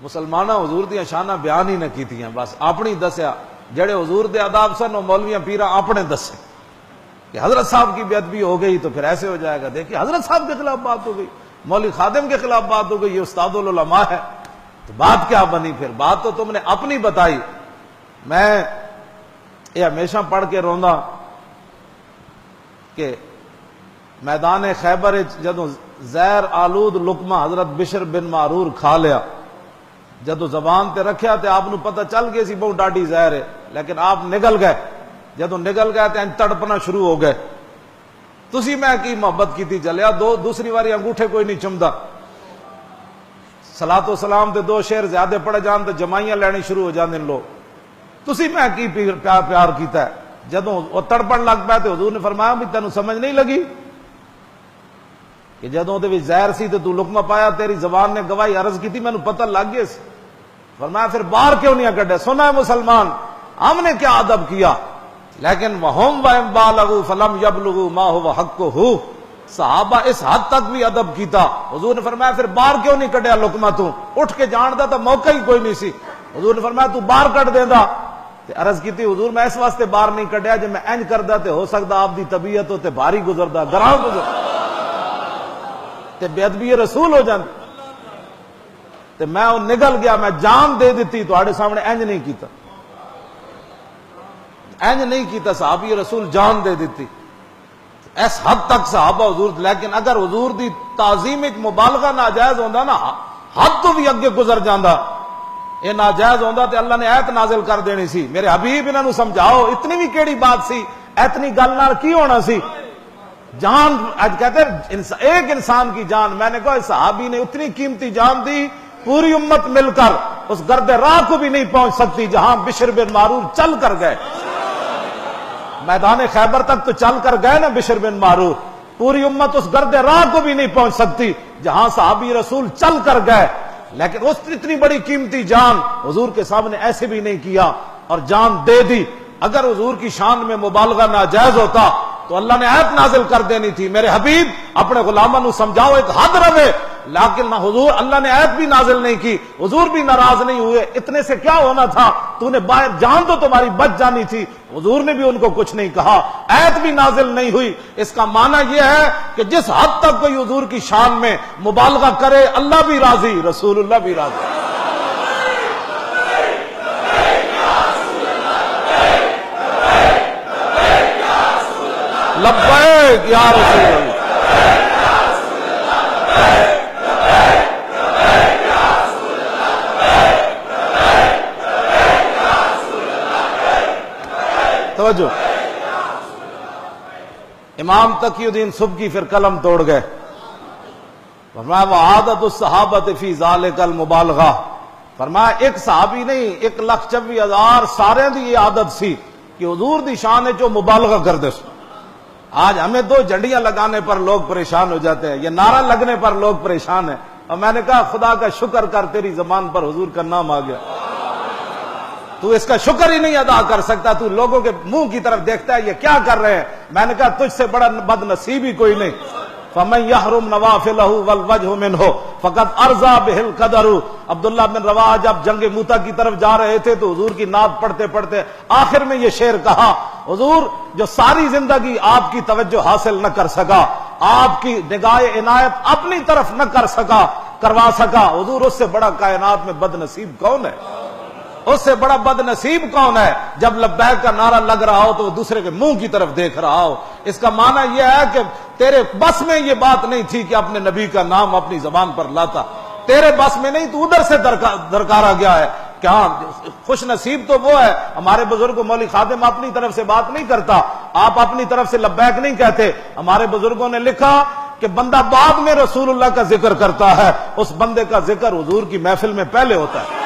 مسلمانہ حضور دیا شانہ بیان ہی نہ کیتیاں، بس اپنی دسیا جڑے حضور دے آداب سن وہ مولویاں پیراں اپنے دسے کہ حضرت صاحب کی بے ادبی ہو گئی تو پھر ایسے ہو جائے گا، دیکھیے حضرت صاحب کے خلاف بات ہو گئی، مولوی خادم کے خلاف بات ہو گئی، یہ استاد العلماء ہے، تو بات کیا بنی؟ پھر بات تو تم نے اپنی بتائی۔ میں یہ ہمیشہ پڑھ کے روندا کہ میدان خیبر جدوں زہر آلود لقمہ حضرت بشر بن معرور کھا لیا، جدوں زبان تے رکھیا تے آپ نو پتہ چل گیا سی بہت ڈاڈی زہر ہے، لیکن آپ نگل گئے، جدوں نگل گئے تے تڑپنا شروع ہو گئے۔ تسی میں کی محبت کیتی چلیا، دوسری واری انگوٹھے کوئی نہیں چمدا، صلاۃ و سلام تے دو شعر زیادہ پڑھ جان تے جمائیاں لینی شروع ہو جاندے لوگ۔ تسی میں کی پیار کیتا ہے؟ جدوں وہ تڑپن لگ پے تے حضور نے فرمایا بھی تینوں سمجھ نہیں لگی کہ جدوں دے وچ زہر سی تے تو لقمہ پایا، تیری زبان نے گواہی عرض کی تھی، مینوں پتہ لگ گیا سی۔ فرمایا پھر باہر کیوں نہیں کڈے؟ سنا ہے مسلمان ہم نے کیا ادب کیا، لیکن وہم وَإِن بَالَغُوا فَلَمْ يَبْلُغُوا مَا هُوَ حَقُّهُ، صحابہ اس حد تک بھی ادب کیتا۔ حضور نے فرمایا پھر باہر کیوں نہیں کڈیا لقمہ؟ تو اٹھ کے جان دا تو موقع ہی کوئی نہیں سی۔ حضور نے فرمایا تو باہر کڈ دیندا تے عرض کیتی حضور میں اس واسطے باہر نہیں کڈیا جے میں انج کردا تے ہو سکدا آپ دی طبیعت تے بھاری گزردا، گراں گزر تے بے ادبی رسول ہو جاندی، تے میں وہ نگل گیا، میں جان دے دیتی تواڈے سامنے، انج نہیں کیتا، انج نہیں کیتا، صحابی رسول جان دے دیتی۔ اس حد تک صحابہ حضور، لیکن اگر حضور دی تعظیم ایک مبالغہ ناجائز ہوندا نا، حد تو بھی اگے گزر جاندا، یہ ناجائز ہوندا تے اللہ نے آیت نازل کر دینی سی، میرے حبیب انہاں نو سمجھاؤ، اتنی بھی کیڑی بات سی، اتنی گل نال کی ہونا سی؟ جان آج کہتے ہیں ایک انسان کی جان، میں نے کہا صحابی نے اتنی قیمتی جان دی، پوری امت مل کر اس گرد راہ کو بھی نہیں پہنچ سکتی جہاں بشر بن معرور چل کر گئے، میدان خیبر تک تو چل کر گئے نا بشر بن معرور، پوری امت اس گرد راہ کو بھی نہیں پہنچ سکتی جہاں صحابی رسول چل کر گئے، لیکن اس اتنی بڑی قیمتی جان حضور کے سامنے ایسے بھی نہیں کیا اور جان دے دی۔ اگر حضور کی شان میں مبالغہ ناجائز ہوتا تو اللہ نے آیت نازل کر دینی تھی، میرے حبیب اپنے غلاموں کو سمجھاؤ ایک حد رہے، لیکن نہ حضور، اللہ نے آیت بھی نازل نہیں کی، حضور بھی ناراض نہیں ہوئے، اتنے سے کیا ہونا تھا، تو نے باہر جان تو تمہاری بچ جانی تھی، حضور نے بھی ان کو کچھ نہیں کہا، آیت بھی نازل نہیں ہوئی۔ اس کا معنی یہ ہے کہ جس حد تک کوئی حضور کی شان میں مبالغہ کرے اللہ بھی راضی، رسول اللہ بھی راضی۔ لبیک یا رسول اللہ، توجہ، امام تقی الدین سبکی پھر قلم توڑ گئے، فرمایا وعادت الصحابۃ فی ذالک المبالغہ، فرمایا ایک صحابی نہیں، 1,24,000 سارے دی یہ عادت سی کہ حضور دی شان ہے جو مبالغہ کر دے۔ آج ہمیں 2 جھنڈیاں لگانے پر لوگ پریشان ہو جاتے ہیں، یہ نعرہ لگنے پر لوگ پریشان ہیں، اور میں نے کہا خدا کا شکر کر تیری زبان پر حضور کا نام آ گیا، تو اس کا شکر ہی نہیں ادا کر سکتا، تو لوگوں کے منہ کی طرف دیکھتا ہے یہ کیا کر رہے ہیں، میں نے کہا تجھ سے بڑا بد نصیب ہی کوئی نہیں۔ فَمَن يَحْرُمْ نَوَافِلَهُ وَالْوَجْهُ مِنْهُ فَقَدْ أَرْضَىٰ بِهِ الْقَدَرُ۔ عبداللہ بن رواحہ جب جنگ موتا کی طرف جا رہے تھے تو حضور کی نعت پڑھتے پڑھتے آخر میں یہ شعر کہا، حضور جو ساری زندگی آپ کی توجہ حاصل نہ کر سکا، آپ کی نگاہ عنایت اپنی طرف نہ کروا سکا، حضور اس سے بڑا کائنات میں بد نصیب کون ہے؟ اس سے بڑا بد نصیب کون ہے جب لبیک کا نعرہ لگ رہا ہو تو وہ دوسرے کے منہ کی طرف دیکھ رہا ہو؟ اس کا معنی یہ ہے کہ تیرے بس میں یہ بات نہیں تھی کہ اپنے نبی کا نام اپنی زبان پر لاتا، تیرے بس میں نہیں، تو ادھر سے درکارا گیا ہے۔ کیا خوش نصیب تو وہ ہے، ہمارے بزرگ مولوی خادم اپنی طرف سے بات نہیں کرتا، آپ اپنی طرف سے لبیک نہیں کہتے، ہمارے بزرگوں نے لکھا کہ بندہ بعد میں رسول اللہ کا ذکر کرتا ہے، اس بندے کا ذکر حضور کی محفل میں پہلے ہوتا ہے۔